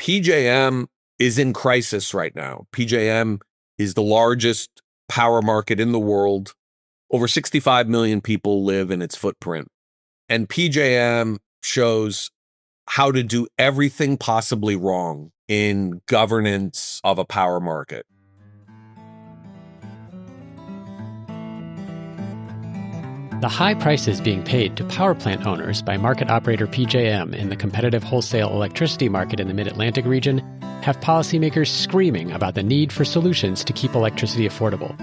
PJM is in crisis right now. PJM is the largest power market in the world. Over 65 million people live in its footprint. And PJM shows how to do everything possibly wrong in governance of a power market. The high prices being paid to power plant owners by market operator PJM in the competitive wholesale electricity market in the Mid-Atlantic region have policymakers screaming about the need for solutions to keep electricity affordable.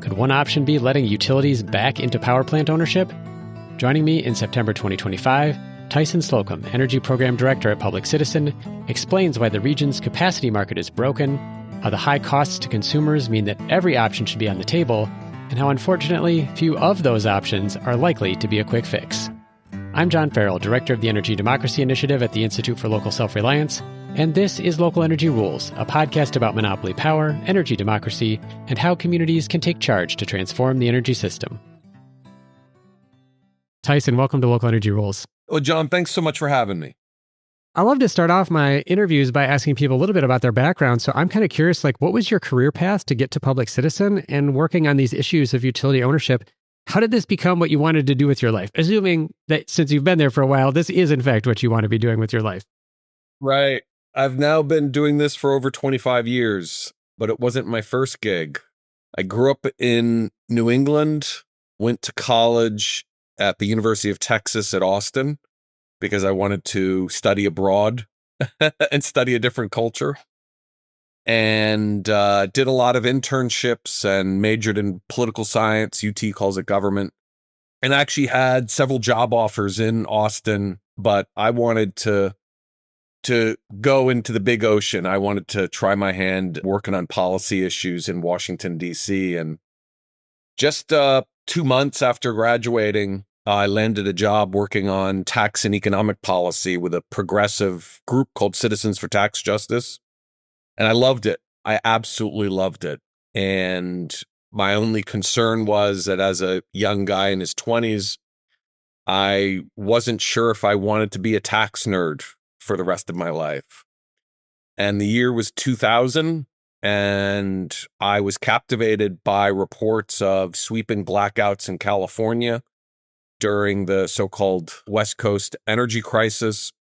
Could one option be letting utilities back into power plant ownership? Joining me in September 2025, Tyson Slocum, Energy Program Director at Public Citizen, explains why the region's capacity market is broken, how the high costs to consumers mean that every option should be on the table, and how unfortunately few of those options are likely to be a quick fix. I'm John Farrell, Director of the Energy Democracy Initiative at the Institute for Local Self-Reliance, and this is Local Energy Rules, a podcast about monopoly power, energy democracy, and how communities can take charge to transform the energy system. Tyson, welcome to Local Energy Rules. Well, John, thanks so much for having me. I love to start off my interviews by asking people a little bit about their background. So I'm kind of curious, what was your career path to get to Public Citizen and working on these issues of utility ownership? How did this become what you wanted to do with your life? Assuming that since you've been there for a while, this is in fact what you want to be doing with your life. Right. I've now been doing this for over 25 years, but it wasn't my first gig. I grew up in New England, went to college at the University of Texas at Austin, because I wanted to study abroad and study a different culture, and did a lot of internships and majored in political science. UT calls it government, and actually had several job offers in Austin, but I wanted to go into the big ocean. I wanted to try my hand working on policy issues in Washington, D.C. And just 2 months after graduating, I landed a job working on tax and economic policy with a progressive group called Citizens for Tax Justice. And I loved it. I absolutely loved it. And my only concern was that as a young guy in his 20s, I wasn't sure if I wanted to be a tax nerd for the rest of my life. And the year was 2000, and I was captivated by reports of sweeping blackouts in California during the so-called West Coast energy crisis.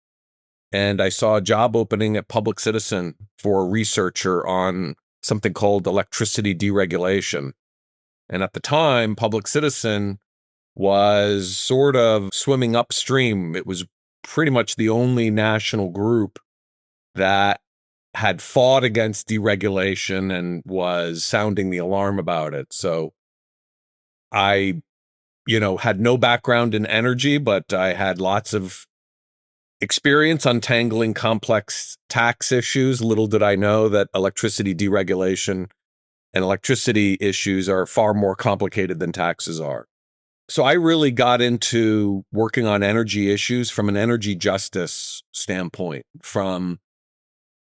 And I saw a job opening at Public Citizen for a researcher on something called electricity deregulation. And at the time, Public Citizen was sort of swimming upstream. It was pretty much the only national group that had fought against deregulation and was sounding the alarm about it. So I had no background in energy, but I had lots of experience untangling complex tax issues. Little did I know that electricity deregulation and electricity issues are far more complicated than taxes are. So I really got into working on energy issues from an energy justice standpoint, from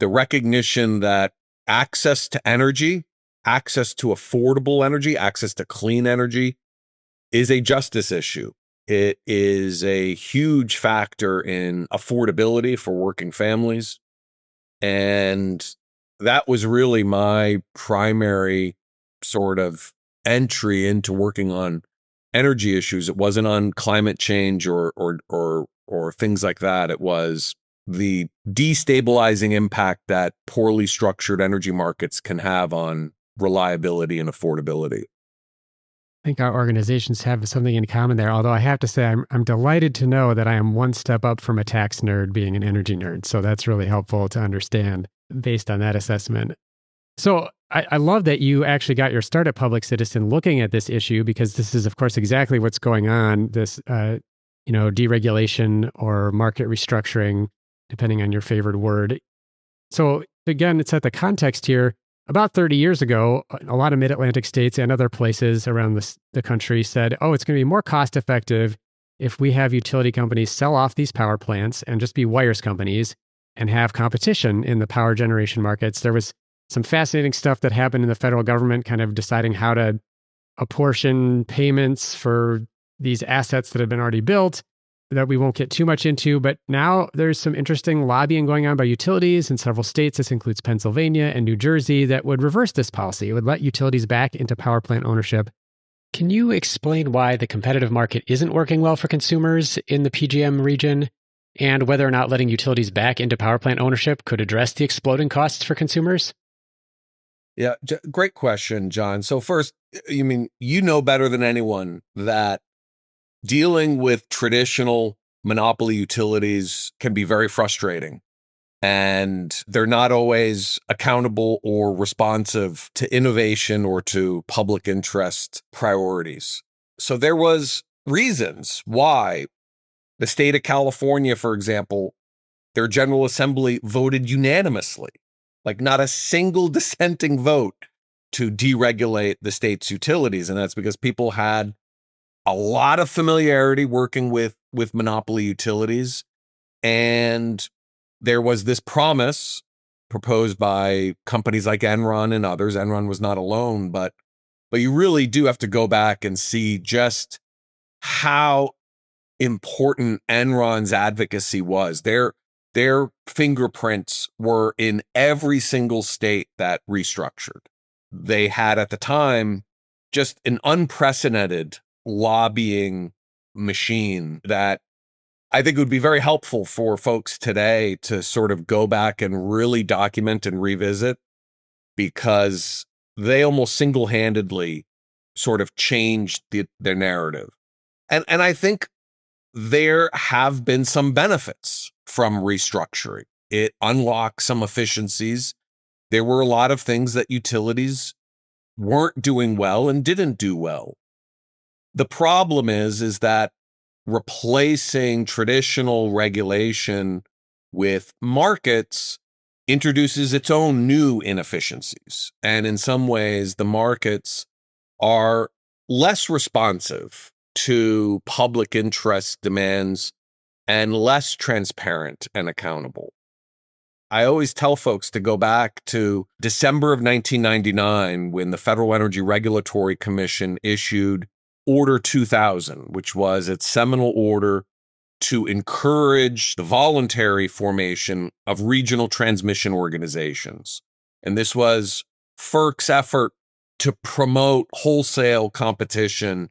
the recognition that access to energy, access to affordable energy, access to clean energy is a justice issue. It is a huge factor in affordability for working families. And that was really my primary sort of entry into working on energy issues. It wasn't on climate change or things like that. It was the destabilizing impact that poorly structured energy markets can have on reliability and affordability. I think our organizations have something in common there, although I have to say I'm delighted to know that I am one step up from a tax nerd being an energy nerd. So that's really helpful to understand based on that assessment. So I love that you actually got your start at Public Citizen looking at this issue, because this is, of course, exactly what's going on, this deregulation or market restructuring, depending on your favored word. So again, it's at the context here. About 30 years ago, a lot of mid-Atlantic states and other places around the country said, it's going to be more cost-effective if we have utility companies sell off these power plants and just be wires companies and have competition in the power generation markets. There was some fascinating stuff that happened in the federal government kind of deciding how to apportion payments for these assets that have been already built. that we won't get too much into. But now there's some interesting lobbying going on by utilities in several states. This includes Pennsylvania and New Jersey that would reverse this policy. It would let utilities back into power plant ownership. Can you explain why the competitive market isn't working well for consumers in the PJM region, and whether or not letting utilities back into power plant ownership could address the exploding costs for consumers? Yeah, great question, John. So first, you know better than anyone that dealing with traditional monopoly utilities can be very frustrating, and they're not always accountable or responsive to innovation or to public interest priorities. So there was reasons why the state of California, for example, their General Assembly voted unanimously, like not a single dissenting vote, to deregulate the state's utilities. And that's because people had a lot of familiarity working with monopoly utilities. And there was this promise proposed by companies like Enron and others. Enron was not alone, but you really do have to go back and see just how important Enron's advocacy was. Their fingerprints were in every single state that restructured. They had at the time just an unprecedented lobbying machine that I think would be very helpful for folks today to sort of go back and really document and revisit, because they almost single-handedly sort of changed their narrative. And I think there have been some benefits from restructuring. It unlocked some efficiencies. There were a lot of things that utilities weren't doing well and didn't do well. The problem is that replacing traditional regulation with markets introduces its own new inefficiencies. And in some ways, the markets are less responsive to public interest demands and less transparent and accountable. I always tell folks to go back to December of 1999 when the Federal Energy Regulatory Commission issued Order 2000, which was its seminal order to encourage the voluntary formation of regional transmission organizations. And this was FERC's effort to promote wholesale competition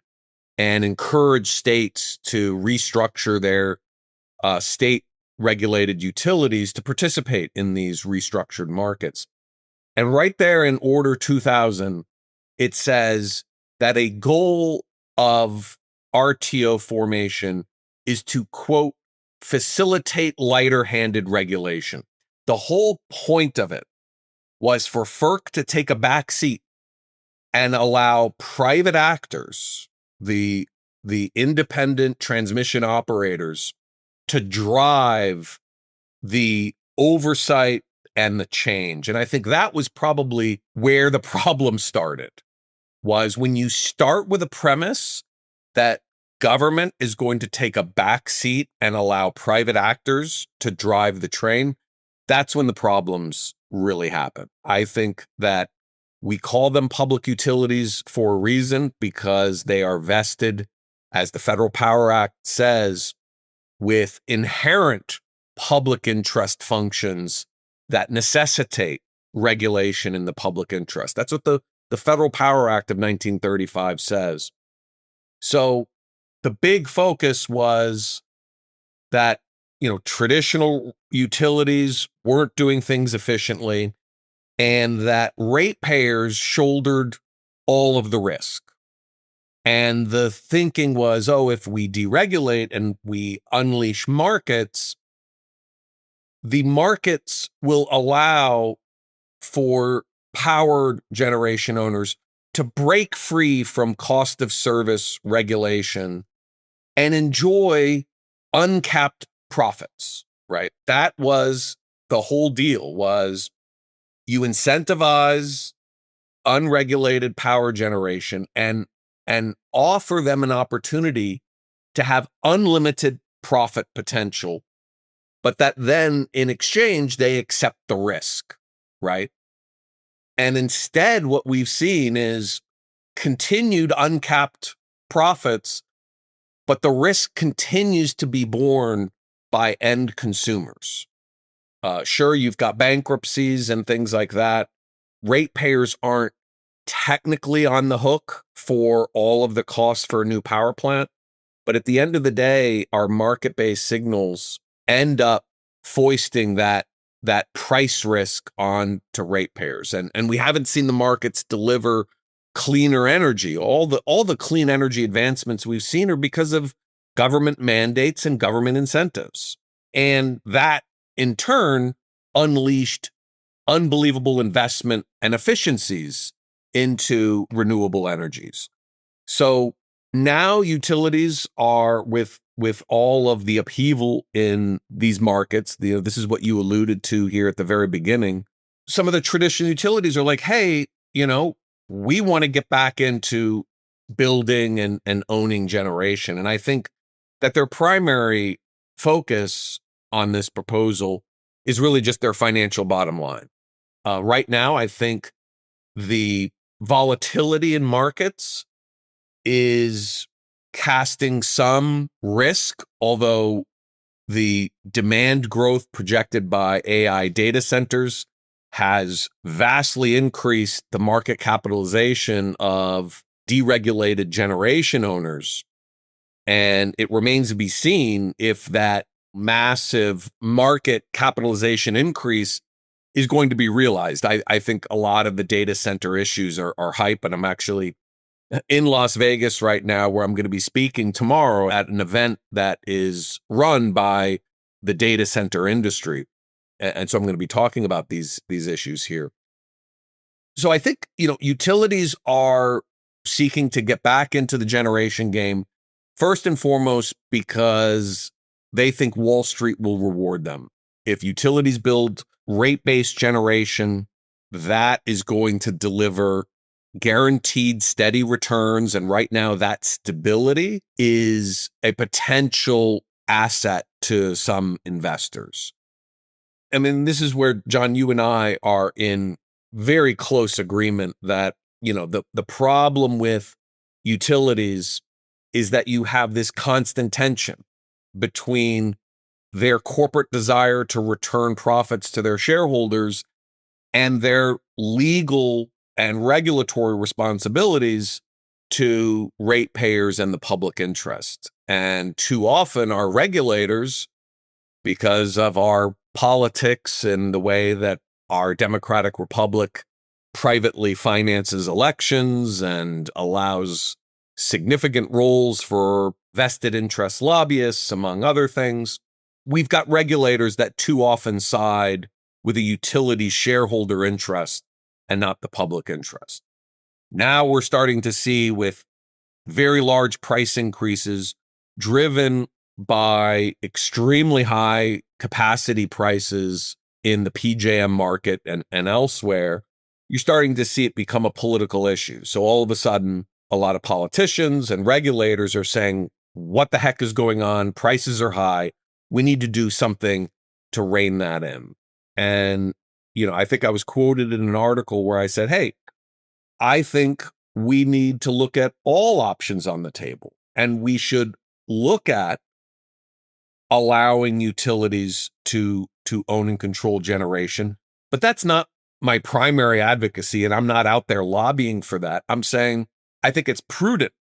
and encourage states to restructure their state-regulated utilities to participate in these restructured markets. And right there in Order 2000, it says that a goal of RTO formation is to, quote, facilitate lighter-handed regulation. The whole point of it was for FERC to take a back seat and allow private actors, the independent transmission operators, to drive the oversight and the change. And I think that was probably where the problem started, was when you start with a premise that government is going to take a back seat and allow private actors to drive the train, that's when the problems really happen. I think that we call them public utilities for a reason, because they are vested, as the Federal Power Act says, with inherent public interest functions that necessitate regulation in the public interest. That's what the Federal Power Act of 1935 says. So the big focus was that, traditional utilities weren't doing things efficiently, and that ratepayers shouldered all of the risk. And the thinking was, if we deregulate and we unleash markets, the markets will allow for power generation owners to break free from cost of service regulation and enjoy uncapped profits, right? That was the whole deal, was you incentivize unregulated power generation and offer them an opportunity to have unlimited profit potential, but that then in exchange, they accept the risk, right? And instead, what we've seen is continued uncapped profits but the risk continues to be borne by end consumers. Sure, you've got bankruptcies and things like that. Ratepayers aren't technically on the hook for all of the costs for a new power plant, but at the end of the day, our market-based signals end up foisting that price risk on to ratepayers. And we haven't seen the markets deliver cleaner energy. All the clean energy advancements we've seen are because of government mandates and government incentives. And that in turn unleashed unbelievable investment and efficiencies into renewable energies. So now utilities are with all of the upheaval in these markets. This is what you alluded to here at the very beginning. Some of the traditional utilities are like, hey, we want to get back into building and owning generation. And I think that their primary focus on this proposal is really just their financial bottom line. Right now, I think the volatility in markets is casting some risk, although the demand growth projected by AI data centers has vastly increased the market capitalization of deregulated generation owners. And it remains to be seen if that massive market capitalization increase is going to be realized. I think a lot of the data center issues are hype, and I'm actually in Las Vegas right now, where I'm going to be speaking tomorrow at an event that is run by the data center industry. And so I'm going to be talking about these issues here. So I think, utilities are seeking to get back into the generation game, first and foremost, because they think Wall Street will reward them. If utilities build rate-based generation, that is going to deliver guaranteed steady returns. And right now, that stability is a potential asset to some investors. I mean, this is where, John, you and I are in very close agreement that, the problem with utilities is that you have this constant tension between their corporate desire to return profits to their shareholders and their legal and regulatory responsibilities to ratepayers and the public interest. And too often our regulators, because of our politics and the way that our democratic republic privately finances elections and allows significant roles for vested interest lobbyists, among other things, we've got regulators that too often side with a utility shareholder interest and not the public interest. Now we're starting to see, with very large price increases driven by extremely high capacity prices in the PJM market and elsewhere, you're starting to see it become a political issue. So all of a sudden, a lot of politicians and regulators are saying, what the heck is going on? Prices are high. We need to do something to rein that in. And, I think I was quoted in an article where I said, hey, I think we need to look at all options on the table, and we should look at allowing utilities to own and control generation. But that's not my primary advocacy, and I'm not out there lobbying for that. I'm saying I think it's prudent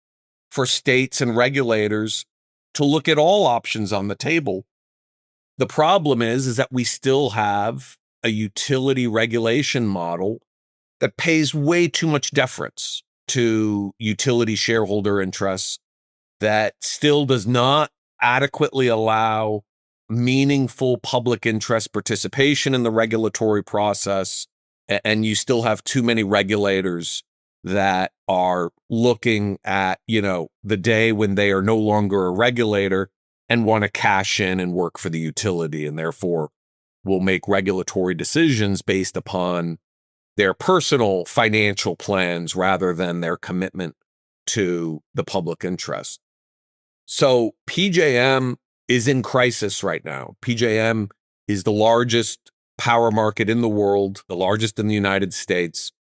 for states and regulators to look at all options on the table. The problem is that we still have a utility regulation model that pays way too much deference to utility shareholder interests, that still does not adequately allow meaningful public interest participation in the regulatory process. And you still have too many regulators that are looking at, the day when they are no longer a regulator and want to cash in and work for the utility, and therefore will make regulatory decisions based upon their personal financial plans rather than their commitment to the public interest. So PJM is in crisis right now. PJM is the largest power market in the world, the largest in the United States.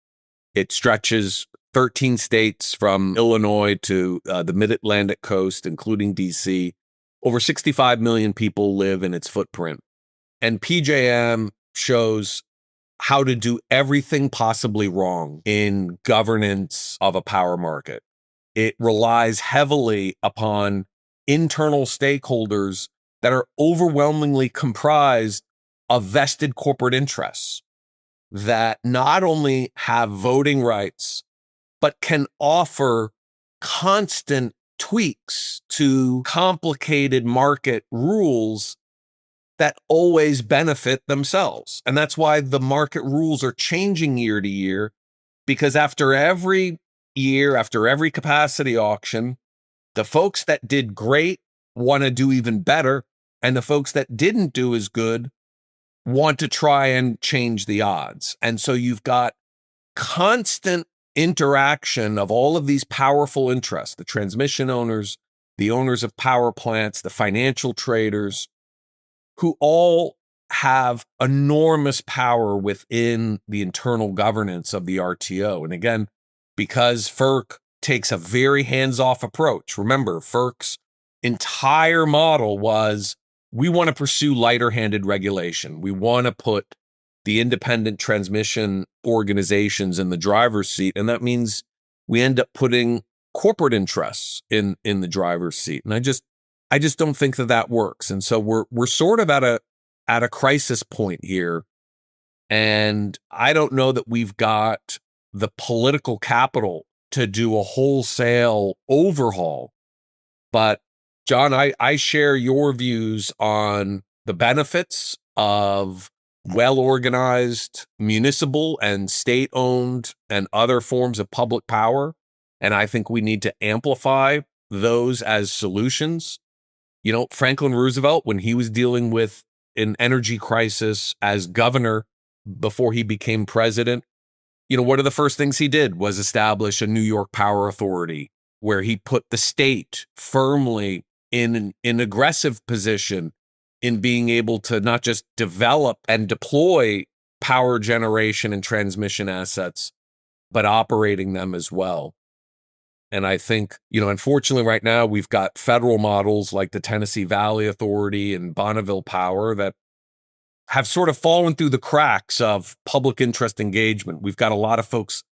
It stretches 13 states from Illinois to the mid-Atlantic coast, including DC. Over 65 million people live in its footprint. And PJM shows how to do everything possibly wrong in governance of a power market. It relies heavily upon internal stakeholders that are overwhelmingly comprised of vested corporate interests that not only have voting rights, but can offer constant tweaks to complicated market rules that always benefit themselves. And that's why the market rules are changing year to year, because after every year, after every capacity auction, the folks that did great want to do even better, and the folks that didn't do as good want to try and change the odds. And so you've got constant interaction of all of these powerful interests, the transmission owners, the owners of power plants, the financial traders, who all have enormous power within the internal governance of the RTO. And again, because FERC takes a very hands-off approach. Remember, FERC's entire model was, we want to pursue lighter-handed regulation. We want to put the independent transmission organizations in the driver's seat. And that means we end up putting corporate interests in the driver's seat. And I just don't think that works. And so we're sort of at a crisis point here. And I don't know that we've got the political capital to do a wholesale overhaul. But John, I share your views on the benefits of well-organized municipal and state-owned and other forms of public power. And I think we need to amplify those as solutions. You know, Franklin Roosevelt, when he was dealing with an energy crisis as governor before he became president, you know, one of the first things he did was establish a New York Power Authority, where he put the state firmly in an aggressive position in being able to not just develop and deploy power generation and transmission assets, but operating them as well. And I think, you know, unfortunately right now we've got federal models like the Tennessee Valley Authority and Bonneville Power that have sort of fallen through the cracks of public interest engagement. We've got a lot of folks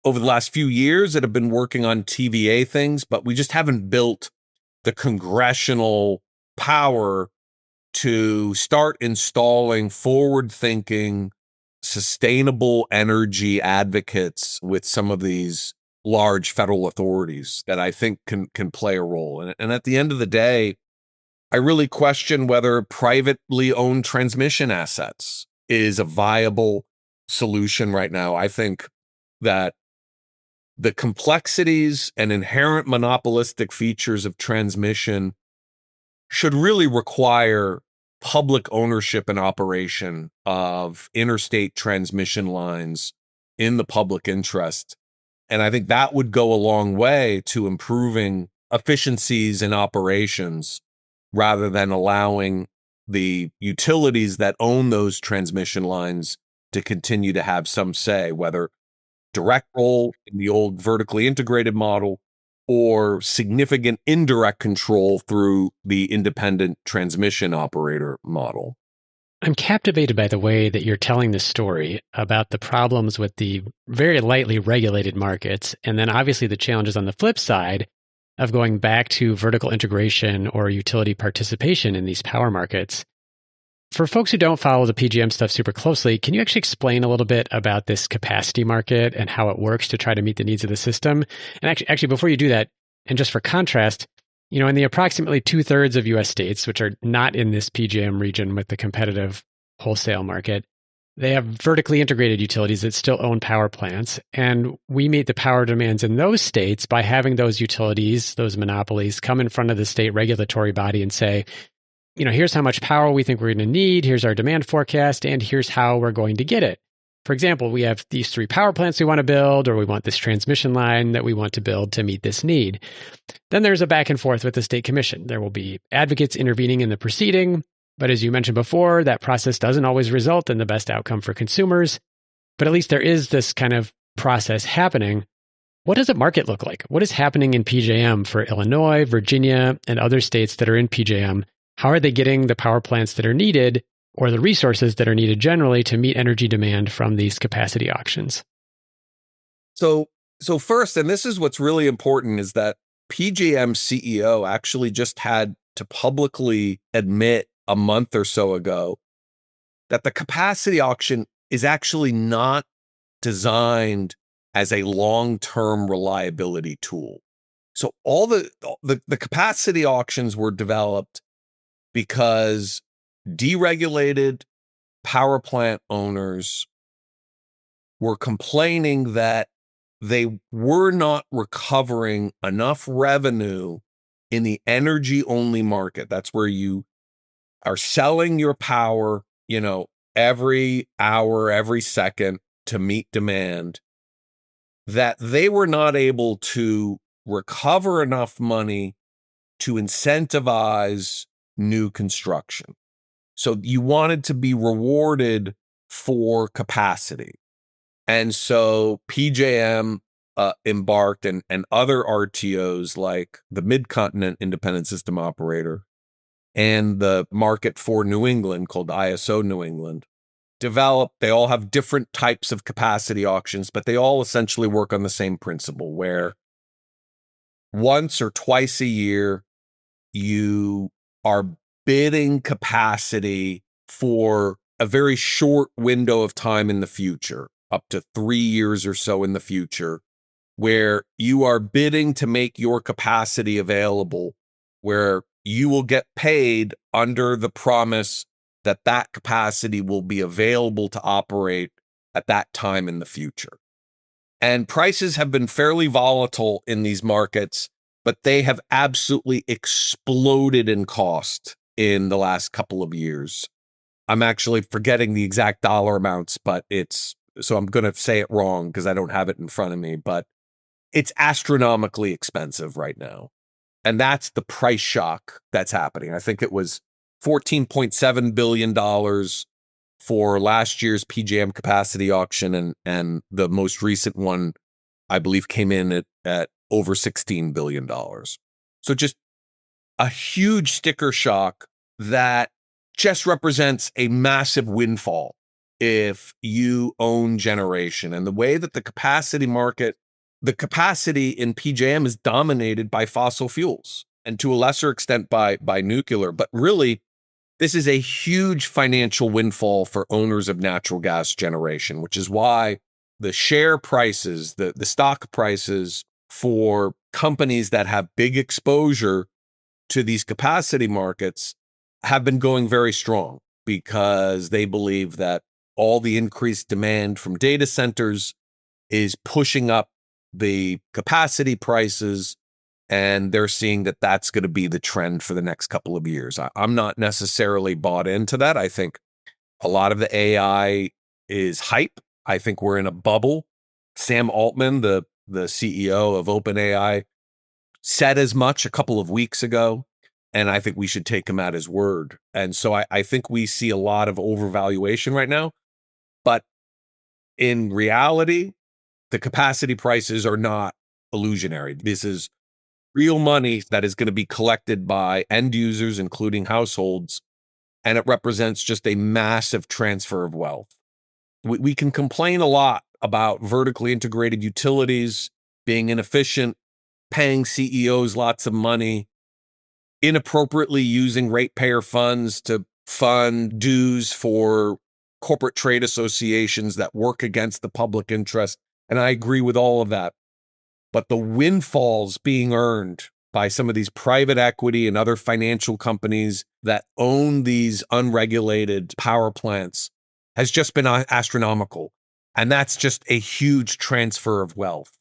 over the last few years that have been working on TVA things, but we just haven't built the congressional power to start installing forward-thinking, sustainable energy advocates with some of these large federal authorities that I think can play a role. And at the end of the day, I really question whether privately owned transmission assets is a viable solution right now. I think that the complexities and inherent monopolistic features of transmission should really require public ownership and operation of interstate transmission lines in the public interest. And I think that would go a long way to improving efficiencies in operations rather than allowing the utilities that own those transmission lines to continue to have some say, whether direct role in the old vertically integrated model or significant indirect control through the independent transmission operator model. I'm captivated by the way that you're telling this story about the problems with the very lightly regulated markets, and then obviously the challenges on the flip side of going back to vertical integration or utility participation in these power markets. For folks who don't follow the PJM stuff super closely, can you actually explain a little bit about this capacity market and how it works to try to meet the needs of the system? And actually, before you do that, and just for contrast, you know, in the approximately 2/3 of U.S. states, which are not in this PJM region with the competitive wholesale market, they have vertically integrated utilities that still own power plants. And we meet the power demands in those states by having those utilities, those monopolies, come in front of the state regulatory body and say, you know, here's how much power we think we're going to need, here's our demand forecast, and here's how we're going to get it. For example, we have these 3 power plants we want to build, or we want this transmission line that we want to build to meet this need. Then there's a back and forth with the state commission. There will be advocates intervening in the proceeding, but as you mentioned before, that process doesn't always result in the best outcome for consumers. But at least there is this kind of process happening. What does a market look like? What is happening in PJM for Illinois, Virginia, and other states that are in PJM? How are they getting the power plants that are needed or the resources that are needed generally to meet energy demand from these capacity auctions? So first, and this is what's really important, is that PJM CEO actually just had to publicly admit a month or so ago that the capacity auction is actually not designed as a long-term reliability tool. So all the capacity auctions were developed because deregulated power plant owners were complaining that they were not recovering enough revenue in the energy only market. That's where you are selling your power, every hour, every second to meet demand, that they were not able to recover enough money to incentivize new construction. So you wanted to be rewarded for capacity. And so PJM embarked, and other RTOs like the Mid-Continent Independent System Operator and the market for New England called ISO New England developed. They all have different types of capacity auctions, but they all essentially work on the same principle, where once or twice a year, you are bidding capacity for a very short window of time in the future, up to 3 years or so in the future, where you are bidding to make your capacity available, where you will get paid under the promise that that capacity will be available to operate at that time in the future. And prices have been fairly volatile in these markets, but they have absolutely exploded in cost in the last couple of years. I'm actually forgetting the exact dollar amounts, but so I'm going to say it wrong because I don't have it in front of me, but it's astronomically expensive right now. And that's the price shock that's happening. I think it was $14.7 billion for last year's PJM capacity auction, and the most recent one, I believe, came in at over $16 billion. So just a huge sticker shock that just represents a massive windfall if you own generation. And the way that the capacity in PJM is dominated by fossil fuels, and to a lesser extent by nuclear. But really, this is a huge financial windfall for owners of natural gas generation, which is why the share prices, the stock prices for companies that have big exposure to these capacity markets have been going very strong, because they believe that all the increased demand from data centers is pushing up the capacity prices, and they're seeing that that's going to be the trend for the next couple of years. I'm not necessarily bought into that. I think a lot of the AI is hype. I think we're in a bubble. Sam Altman, the CEO of OpenAI, said as much a couple of weeks ago, and I think we should take him at his word. And so I think we see a lot of overvaluation right now. But in reality, the capacity prices are not illusionary. This is real money that is going to be collected by end users, including households, and it represents just a massive transfer of wealth. We can complain a lot about vertically integrated utilities being inefficient, paying CEOs lots of money, inappropriately using ratepayer funds to fund dues for corporate trade associations that work against the public interest. And I agree with all of that. But the windfalls being earned by some of these private equity and other financial companies that own these unregulated power plants has just been astronomical. And that's just a huge transfer of wealth.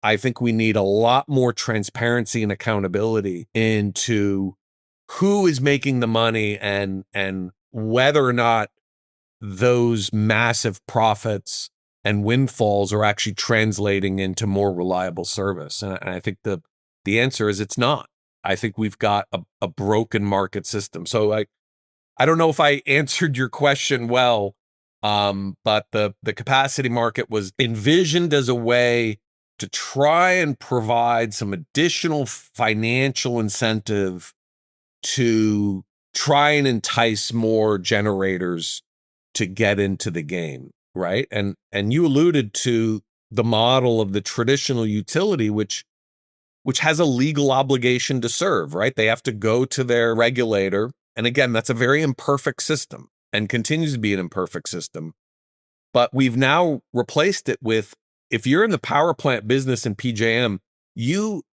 I think we need a lot more transparency and accountability into who is making the money, and whether or not those massive profits and windfalls are actually translating into more reliable service. And I think the answer is it's not. I think we've got a broken market system. So I don't know if I answered your question well, but the capacity market was envisioned as a way to try and provide some additional financial incentive to try and entice more generators to get into the game, right? And you alluded to the model of the traditional utility, which has a legal obligation to serve, right? They have to go to their regulator. And again, that's a very imperfect system and continues to be an imperfect system. But we've now replaced it with, if you're in the power plant business in PJM,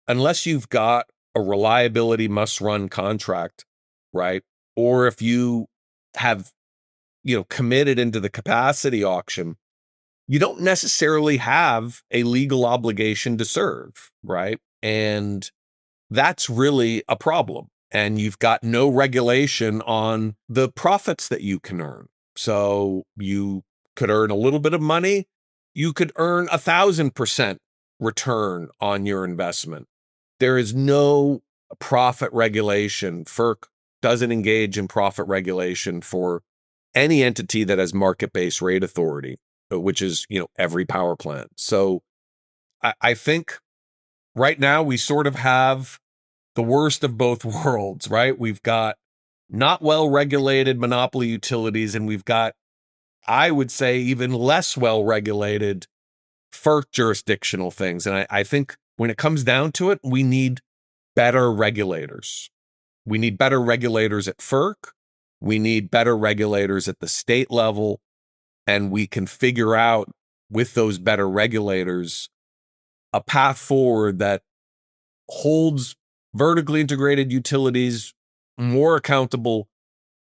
unless you've got a reliability must run contract, right? Or if you have, committed into the capacity auction, you don't necessarily have a legal obligation to serve, right? And that's really a problem. And you've got no regulation on the profits that you can earn. So you could earn a little bit of money. You could earn 1,000% return on your investment. There is no profit regulation. FERC doesn't engage in profit regulation for any entity that has market-based rate authority, which is, every power plant. So I think right now we sort of have the worst of both worlds, right? We've got not well-regulated monopoly utilities, and we've got, I would say, even less well-regulated FERC jurisdictional things. And I think when it comes down to it, we need better regulators. We need better regulators at FERC. We need better regulators at the state level. And we can figure out with those better regulators a path forward that holds vertically integrated utilities more accountable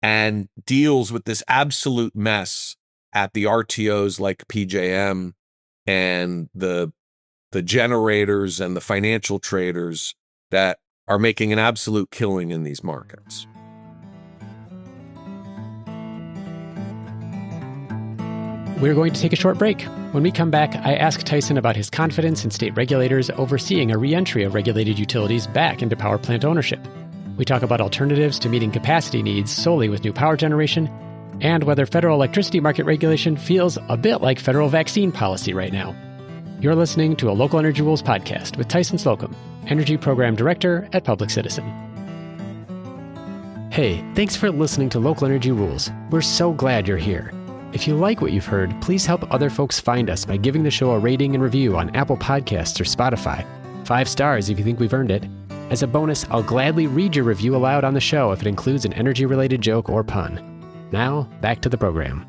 and deals with this absolute mess at the RTOs like PJM and the generators and the financial traders that are making an absolute killing in these markets. We're going to take a short break. When we come back, I ask Tyson about his confidence in state regulators overseeing a reentry of regulated utilities back into power plant ownership. We talk about alternatives to meeting capacity needs solely with new power generation, and whether federal electricity market regulation feels a bit like federal vaccine policy right now. You're listening to a Local Energy Rules podcast with Tyson Slocum, Energy Program Director at Public Citizen. Hey, thanks for listening to Local Energy Rules. We're so glad you're here. If you like what you've heard, please help other folks find us by giving the show a rating and review on Apple Podcasts or Spotify. 5 stars if you think we've earned it. As a bonus, I'll gladly read your review aloud on the show if it includes an energy-related joke or pun. Now, back to the program.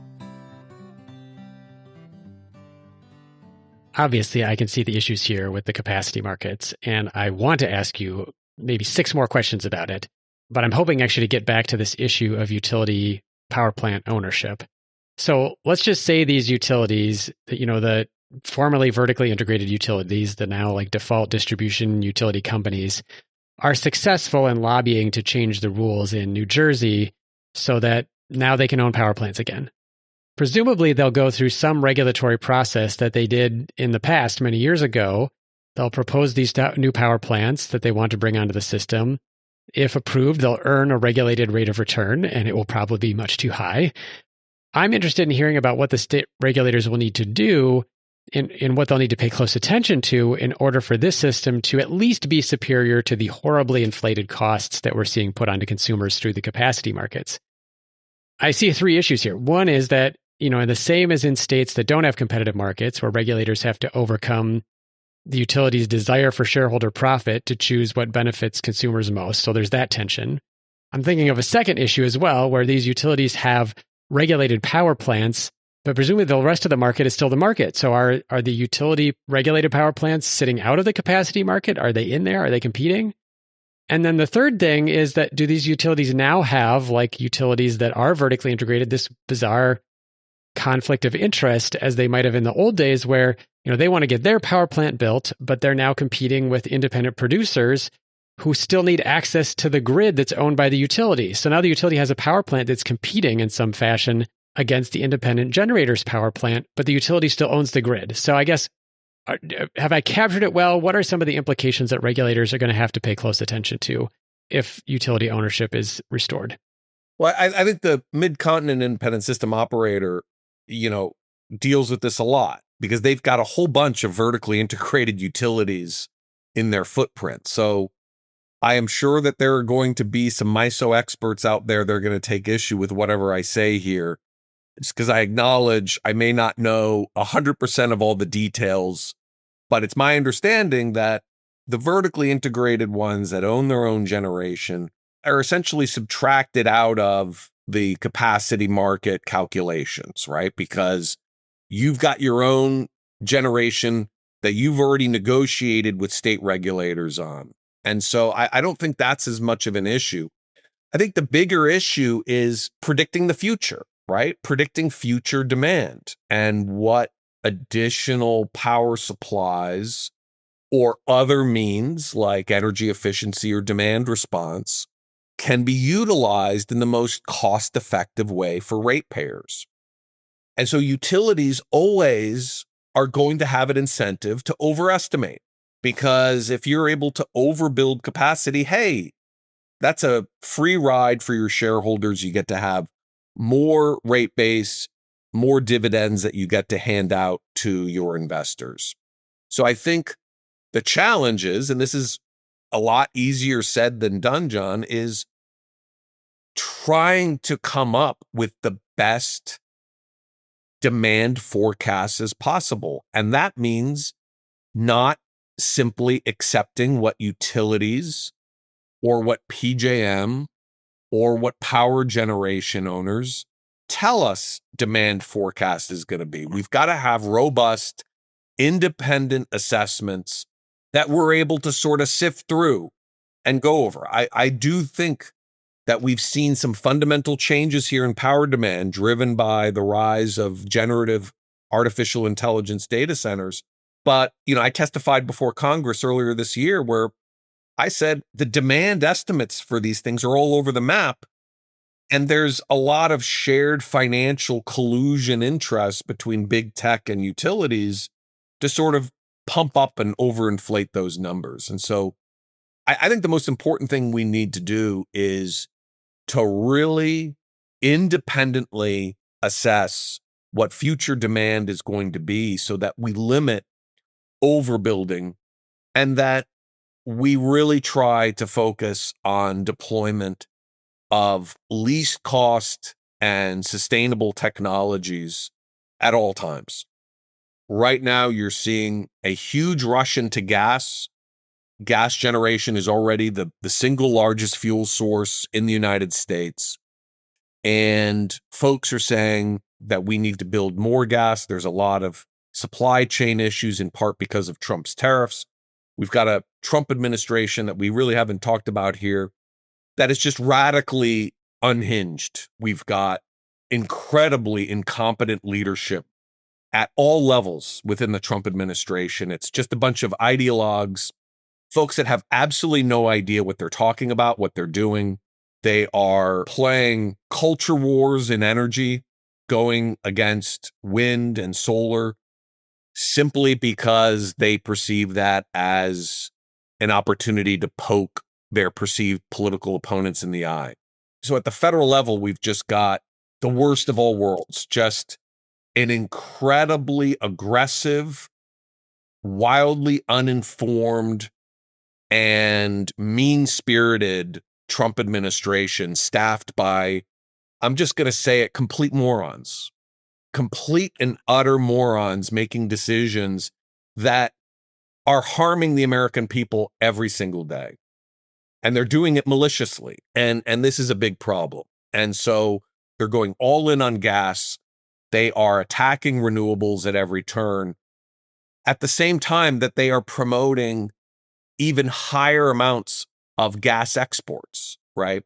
Obviously, I can see the issues here with the capacity markets, and I want to ask you maybe 6 more questions about it. But I'm hoping actually to get back to this issue of utility power plant ownership. So let's just say these utilities, the formerly vertically integrated utilities, the now like default distribution utility companies, are successful in lobbying to change the rules in New Jersey so that now they can own power plants again. Presumably, they'll go through some regulatory process that they did in the past many years ago. They'll propose these new power plants that they want to bring onto the system. If approved, they'll earn a regulated rate of return, and it will probably be much too high. I'm interested in hearing about what the state regulators will need to do and what they'll need to pay close attention to in order for this system to at least be superior to the horribly inflated costs that we're seeing put onto consumers through the capacity markets. I see 3 issues here. One is that, the same as in states that don't have competitive markets, where regulators have to overcome the utility's desire for shareholder profit to choose what benefits consumers most. So there's that tension. I'm thinking of a second issue as well, where these utilities have regulated power plants, but presumably the rest of the market is still the market. So are the utility regulated power plants sitting out of the capacity market? Are they in there? Are they competing? And then the third thing is that do these utilities now have, like utilities that are vertically integrated, this bizarre conflict of interest as they might have in the old days where, they want to get their power plant built, but they're now competing with independent producers who still need access to the grid that's owned by the utility. So now the utility has a power plant that's competing in some fashion against the independent generator's power plant, but the utility still owns the grid. So I guess, have I captured it well? What are some of the implications that regulators are going to have to pay close attention to if utility ownership is restored? Well, I think the Mid-Continent Independent System Operator, deals with this a lot. because they've got a whole bunch of vertically integrated utilities in their footprint. So I am sure that there are going to be some MISO experts out there that are going to take issue with whatever I say here. It's because I acknowledge I may not know 100% of all the details, but it's my understanding that the vertically integrated ones that own their own generation are essentially subtracted out of the capacity market calculations, right? Because you've got your own generation that you've already negotiated with state regulators on. And so I don't think that's as much of an issue. I think the bigger issue is predicting the future, right? Predicting future demand and what additional power supplies or other means like energy efficiency or demand response can be utilized in the most cost-effective way for ratepayers. And so utilities always are going to have an incentive to overestimate, because if you're able to overbuild capacity, hey, that's a free ride for your shareholders. You get to have more rate base, more dividends that you get to hand out to your investors. So I think the challenge is, and this is a lot easier said than done, John, is trying to come up with the best demand forecasts as possible. And that means not simply accepting what utilities or what PJM or what power generation owners tell us demand forecast is going to be. We've got to have robust, independent assessments that we're able to sort of sift through and go over. I do think that we've seen some fundamental changes here in power demand driven by the rise of generative artificial intelligence data centers. But, I testified before Congress earlier this year where I said the demand estimates for these things are all over the map. And there's a lot of shared financial collusion interests between big tech and utilities to sort of pump up and overinflate those numbers. And so I think the most important thing we need to do is to really independently assess what future demand is going to be so that we limit overbuilding and that we really try to focus on deployment of least cost and sustainable technologies at all times. Right now, you're seeing a huge rush into gas. Gas generation is already the single largest fuel source in the United States. And folks are saying that we need to build more gas. There's a lot of supply chain issues, in part because of Trump's tariffs. We've got a Trump administration that we really haven't talked about here that is just radically unhinged. We've got incredibly incompetent leadership at all levels within the Trump administration. It's just a bunch of ideologues, folks that have absolutely no idea what they're talking about, what they're doing. They are playing culture wars in energy, going against wind and solar simply because they perceive that as an opportunity to poke their perceived political opponents in the eye. So at the federal level, we've just got the worst of all worlds, just an incredibly aggressive, wildly uninformed, and mean-spirited Trump administration staffed by, I'm just going to say it, complete morons, complete and utter morons making decisions that are harming the American people every single day. And they're doing it maliciously. And this is a big problem. And so they're going all in on gas. They are attacking renewables at every turn at the same time that they are promoting even higher amounts of gas exports, right?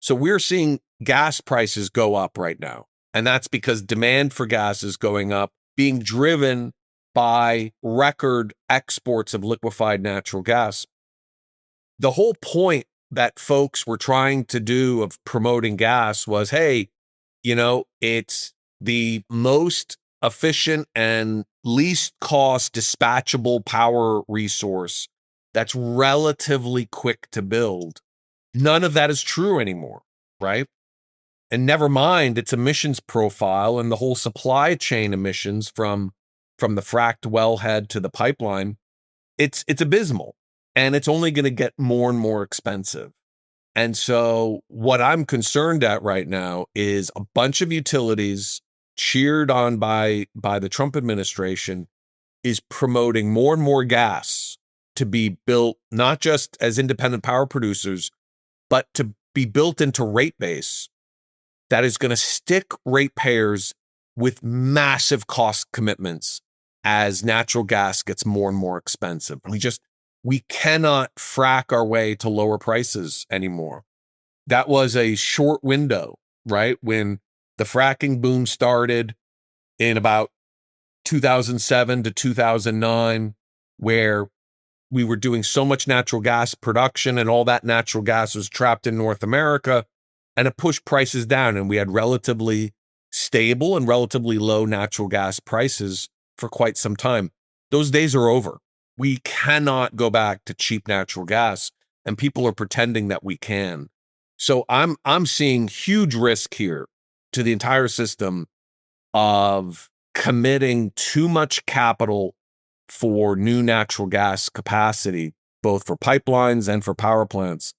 So we're seeing gas prices go up right now. And that's because demand for gas is going up, being driven by record exports of liquefied natural gas. The whole point that folks were trying to do of promoting gas was, hey, it's the most efficient and least cost dispatchable power resource that's relatively quick to build. None of that is true anymore, right? And never mind its emissions profile and the whole supply chain emissions from from the fracked wellhead to the pipeline, it's abysmal, and it's only going to get more and more expensive. And so what I'm concerned at right now is a bunch of utilities cheered on by the Trump administration is promoting more and more gas to be built, not just as independent power producers, but to be built into rate base that is going to stick ratepayers with massive cost commitments as natural gas gets more and more expensive. We cannot frack our way to lower prices anymore. That was a short window, right? When the fracking boom started in about 2007 to 2009, where we were doing so much natural gas production and all that natural gas was trapped in North America, and it pushed prices down, and we had relatively stable and relatively low natural gas prices for quite some time. Those days are over. We cannot go back to cheap natural gas, and people are pretending that we can. So I'm seeing huge risk here to the entire system of committing too much capital for new natural gas capacity, both for pipelines and for power plants.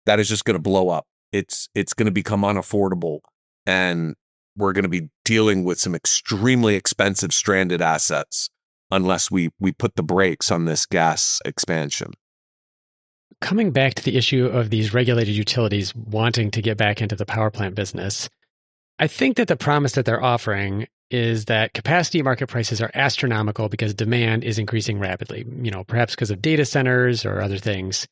That is just going to blow up. It's going to become unaffordable, and we're going to be dealing with some extremely expensive stranded assets unless we put the brakes on this gas expansion. Coming back to the issue of these regulated utilities wanting to get back into the power plant business, I think that the promise that they're offering is that capacity market prices are astronomical because demand is increasing rapidly, perhaps because of data centers or other things.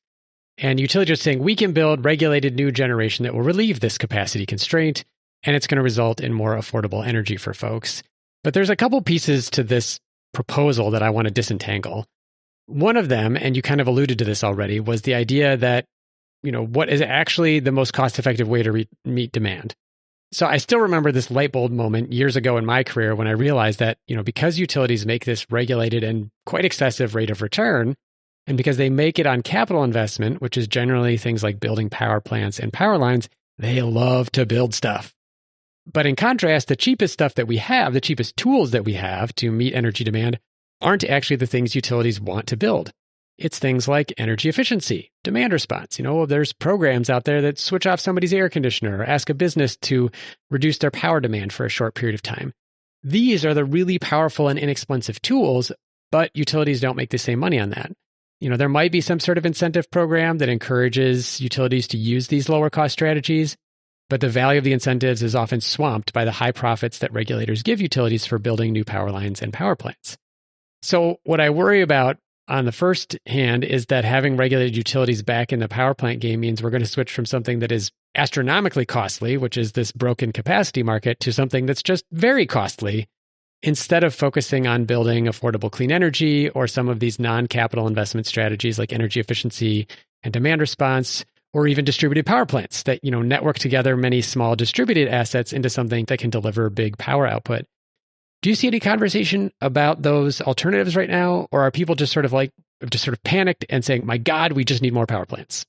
And utilities are saying we can build regulated new generation that will relieve this capacity constraint, and it's going to result in more affordable energy for folks. But there's a couple pieces to this proposal that I want to disentangle. One of them, and you kind of alluded to this already, was the idea that, what is actually the most cost-effective way to meet demand. So I still remember this light bulb moment years ago in my career when I realized that, because utilities make this regulated and quite excessive rate of return, and because they make it on capital investment, which is generally things like building power plants and power lines, they love to build stuff. But in contrast, the cheapest stuff that we have, the cheapest tools that we have to meet energy demand, aren't actually the things utilities want to build. It's things like energy efficiency, demand response. There's programs out there that switch off somebody's air conditioner or ask a business to reduce their power demand for a short period of time. These are the really powerful and inexpensive tools, but utilities don't make the same money on that. There might be some sort of incentive program that encourages utilities to use these lower cost strategies, but the value of the incentives is often swamped by the high profits that regulators give utilities for building new power lines and power plants. So what I worry about on the first hand is that having regulated utilities back in the power plant game means we're going to switch from something that is astronomically costly, which is this broken capacity market, to something that's just very costly, instead of focusing on building affordable clean energy or some of these non-capital investment strategies like energy efficiency and demand response, or even distributed power plants that, network together many small distributed assets into something that can deliver big power output. Do you see any conversation about those alternatives right now? Or are people just sort of panicked and saying, my God, we just need more power plants?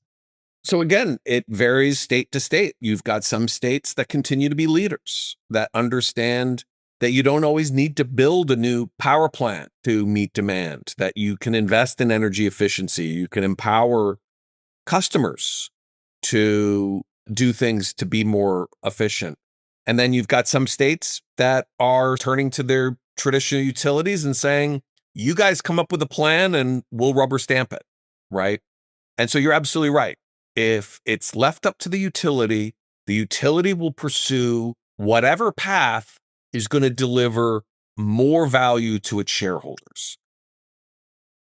So again, it varies state to state. You've got some states that continue to be leaders, that understand that you don't always need to build a new power plant to meet demand, that you can invest in energy efficiency. You can empower customers to do things to be more efficient. And then you've got some states that are turning to their traditional utilities and saying, you guys come up with a plan and we'll rubber stamp it, right? And so you're absolutely right. If it's left up to the utility will pursue whatever path is going to deliver more value to its shareholders.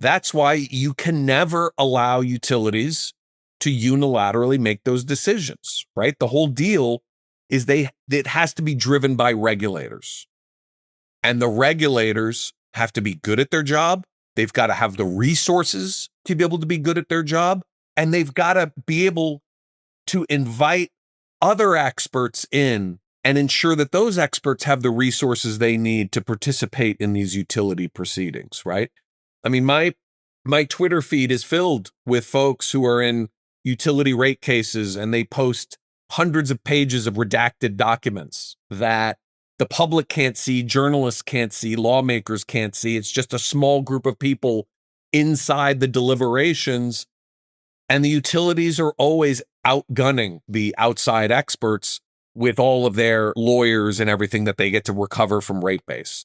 That's why you can never allow utilities to unilaterally make those decisions, right? The whole deal is it has to be driven by regulators. And the regulators have to be good at their job. They've got to have the resources to be able to be good at their job. And they've got to be able to invite other experts in and ensure that those experts have the resources they need to participate in these utility proceedings, right? I mean, my Twitter feed is filled with folks who are in utility rate cases, and they post hundreds of pages of redacted documents that the public can't see, journalists can't see, lawmakers can't see. It's just a small group of people inside the deliberations. And the utilities are always outgunning the outside experts with all of their lawyers and everything that they get to recover from rate base.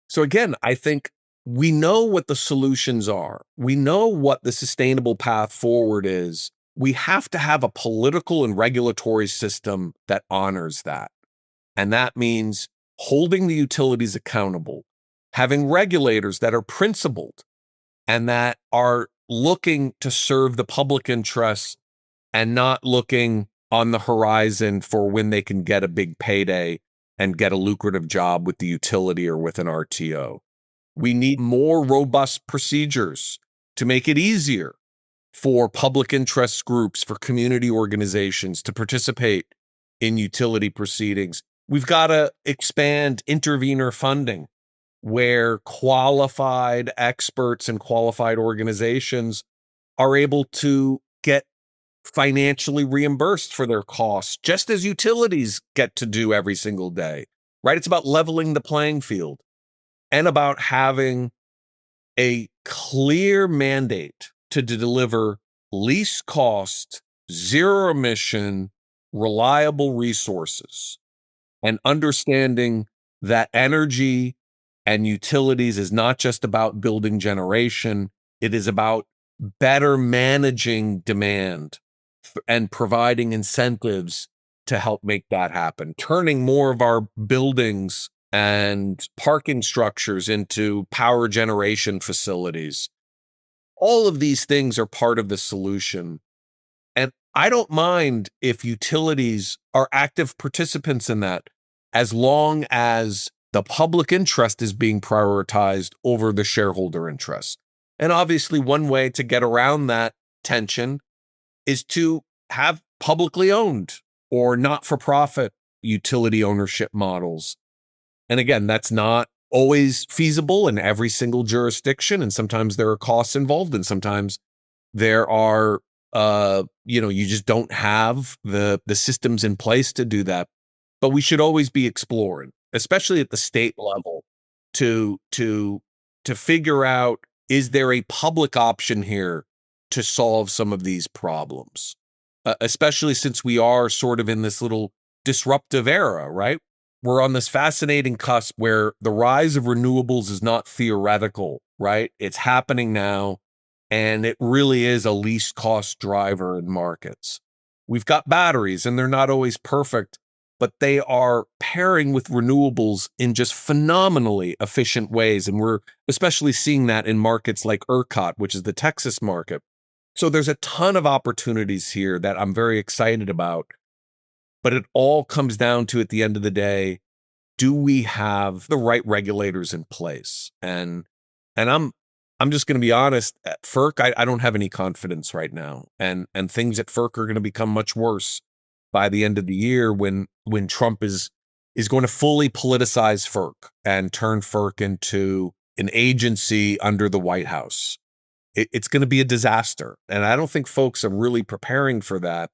So again, I think we know what the solutions are. We know what the sustainable path forward is. We have to have a political and regulatory system that honors that. And that means holding the utilities accountable, having regulators that are principled and that are looking to serve the public interests and not looking on the horizon for when they can get a big payday and get a lucrative job with the utility or with an RTO. We need more robust procedures to make it easier for public interest groups, for community organizations to participate in utility proceedings. We've got to expand intervener funding where qualified experts and qualified organizations are able to get financially reimbursed for their costs, just as utilities get to do every single day, right? It's about leveling the playing field and about having a clear mandate to deliver least cost, zero emission, reliable resources, and understanding that energy and utilities is not just about building generation, it is about better managing demand and providing incentives to help make that happen, turning more of our buildings and parking structures into power generation facilities. All of these things are part of the solution. And I don't mind if utilities are active participants in that, as long as the public interest is being prioritized over the shareholder interest. And obviously, one way to get around that tension is to have publicly owned or not-for-profit utility ownership models. And again, that's not always feasible in every single jurisdiction. And sometimes there are costs involved, and sometimes there are, you just don't have the systems in place to do that. But we should always be exploring, especially at the state level, to figure out, is there a public option here to solve some of these problems? Especially since we are sort of in this little disruptive era, right? We're on this fascinating cusp where the rise of renewables is not theoretical, right? It's happening now, and it really is a least cost driver in markets. We've got batteries, and they're not always perfect, but they are pairing with renewables in just phenomenally efficient ways. And we're especially seeing that in markets like ERCOT, which is the Texas market. So there's a ton of opportunities here that I'm very excited about. But it all comes down to, at the end of the day, do we have the right regulators in place? And I'm just going to be honest, at FERC, I don't have any confidence right now. And things at FERC are going to become much worse by the end of the year when Trump is going to fully politicize FERC and turn FERC into an agency under the White House. It's going to be a disaster. And I don't think folks are really preparing for that.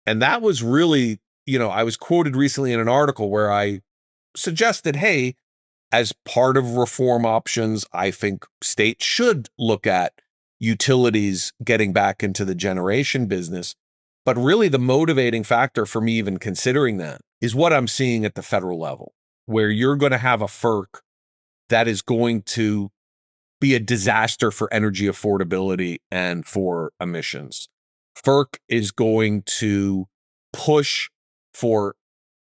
And that was really, I was quoted recently in an article where I suggested, hey, as part of reform options, I think states should look at utilities getting back into the generation business. But really, the motivating factor for me even considering that is what I'm seeing at the federal level, where you're going to have a FERC that is going to be a disaster for energy affordability and for emissions. FERC is going to push for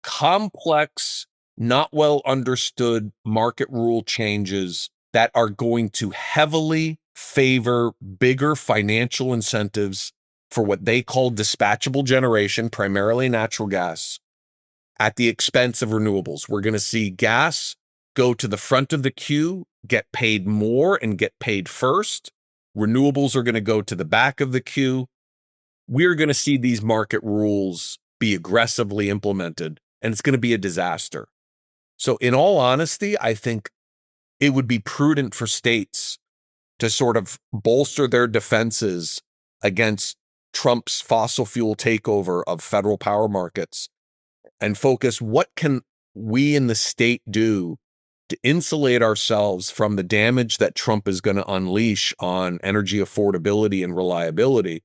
complex, not well understood market rule changes that are going to heavily favor bigger financial incentives for what they call dispatchable generation, primarily natural gas, at the expense of renewables. We're going to see gas go to the front of the queue, get paid more and get paid first. Renewables are going to go to the back of the queue. We're going to see these market rules be aggressively implemented, and it's going to be a disaster. So in all honesty, I think it would be prudent for states to sort of bolster their defenses against Trump's fossil fuel takeover of federal power markets and focus, what can we in the state do to insulate ourselves from the damage that Trump is going to unleash on energy affordability and reliability.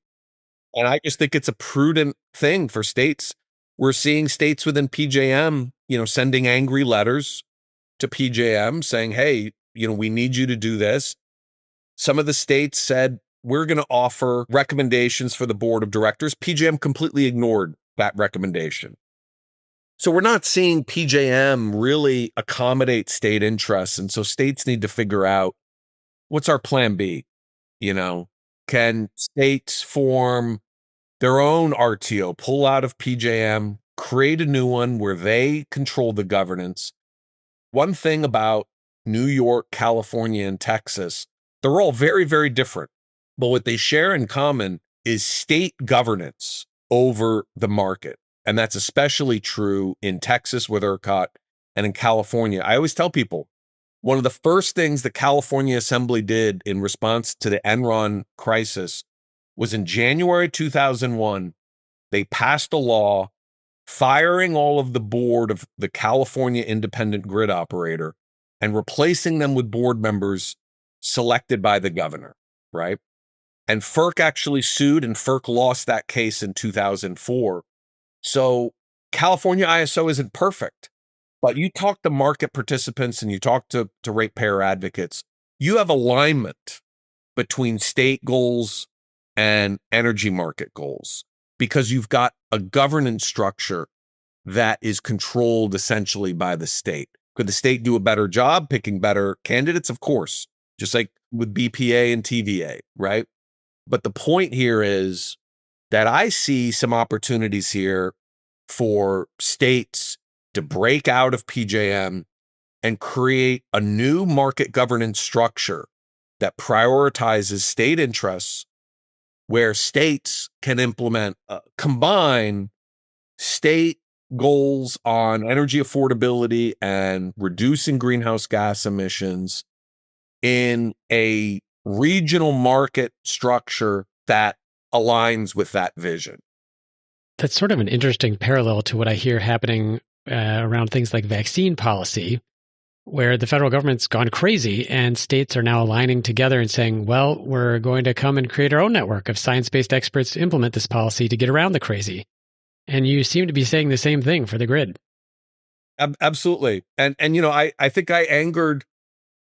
And I just think it's a prudent thing for states. We're seeing states within PJM, sending angry letters to PJM saying, hey, we need you to do this. Some of the states said, we're going to offer recommendations for the board of directors. PJM completely ignored that recommendation. So we're not seeing PJM really accommodate state interests. And so states need to figure out, what's our plan B? Can states form their own RTO, pull out of PJM, create a new one where they control the governance? One thing about New York, California, and Texas, they're all very, very different. But what they share in common is state governance over the market. And that's especially true in Texas with ERCOT and in California. I always tell people, one of the first things the California Assembly did in response to the Enron crisis was in January 2001, they passed a law firing all of the board of the California Independent Grid Operator and replacing them with board members selected by the governor, right? And FERC actually sued, and FERC lost that case in 2004. So California ISO isn't perfect, but you talk to market participants and you talk to ratepayer advocates, you have alignment between state goals and energy market goals because you've got a governance structure that is controlled essentially by the state. Could the state do a better job picking better candidates? Of course, just like with BPA and TVA, right? But the point here is that I see some opportunities here for states to break out of PJM and create a new market governance structure that prioritizes state interests, where states can combine state goals on energy affordability and reducing greenhouse gas emissions in a regional market structure that aligns with that vision. That's sort of an interesting parallel to what I hear happening around things like vaccine policy, where the federal government's gone crazy and states are now aligning together and saying, well, we're going to come and create our own network of science-based experts to implement this policy to get around the crazy. And you seem to be saying the same thing for the grid. Absolutely. And I think I angered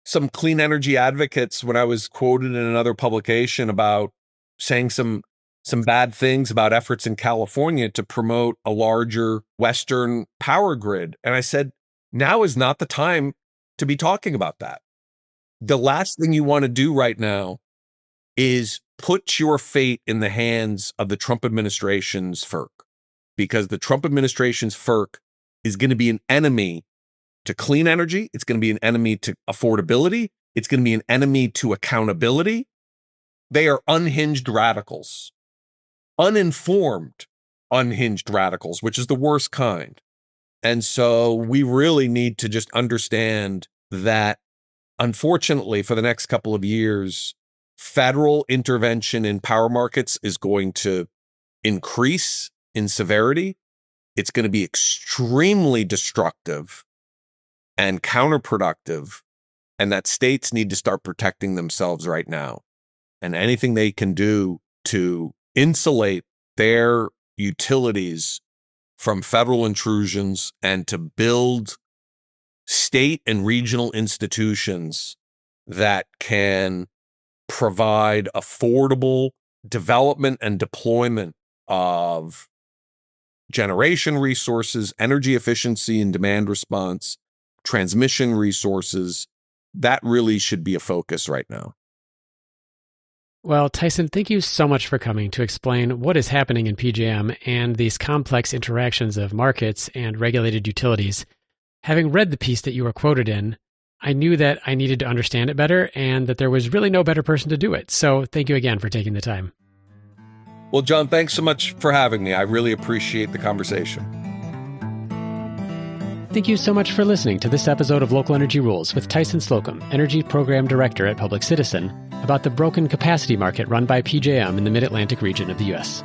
some clean energy advocates when I was quoted in another publication about saying some bad things about efforts in California to promote a larger Western power grid. And I said, now is not the time to be talking about that. The last thing you want to do right now is put your fate in the hands of the Trump administration's FERC, because the Trump administration's FERC is going to be an enemy to clean energy. It's going to be an enemy to affordability. It's going to be an enemy to accountability. They are unhinged radicals, uninformed, unhinged radicals, which is the worst kind. And so we really need to just understand that, unfortunately, for the next couple of years, federal intervention in power markets is going to increase in severity. It's going to be extremely destructive and counterproductive, and that states need to start protecting themselves right now. And anything they can do to insulate their utilities from federal intrusions and to build state and regional institutions that can provide affordable development and deployment of generation resources, energy efficiency and demand response, transmission resources, that really should be a focus right now. Well, Tyson, thank you so much for coming to explain what is happening in PJM and these complex interactions of markets and regulated utilities. Having read the piece that you were quoted in, I knew that I needed to understand it better and that there was really no better person to do it. So thank you again for taking the time. Well, John, thanks so much for having me. I really appreciate the conversation. Thank you so much for listening to this episode of Local Energy Rules with Tyson Slocum, Energy Program Director at Public Citizen, about the broken capacity market run by PJM in the Mid-Atlantic region of the U.S.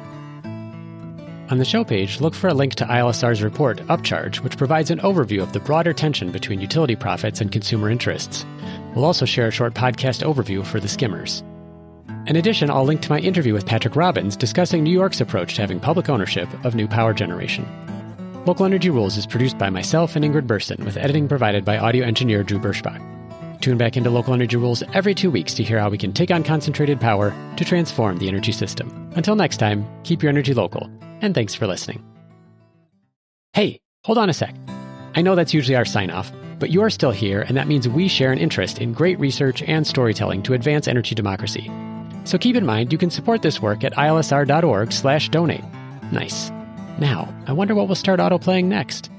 on the show page, look for a link to ILSR's report, Upcharge, which provides an overview of the broader tension between utility profits and consumer interests. We'll also share a short podcast overview for the skimmers. In addition, I'll link to my interview with Patrick Robbins discussing New York's approach to having public ownership of new power generation. Local Energy Rules is produced by myself and Ingrid Burson, with editing provided by audio engineer Drew Berschbach. Tune back into Local Energy Rules every 2 weeks to hear how we can take on concentrated power to transform the energy system. Until next time, keep your energy local, and thanks for listening. Hey, hold on a sec. I know that's usually our sign-off, but you are still here, and that means we share an interest in great research and storytelling to advance energy democracy. So keep in mind you can support this work at ilsr.org/donate. Nice. Now, I wonder what we'll start autoplaying next.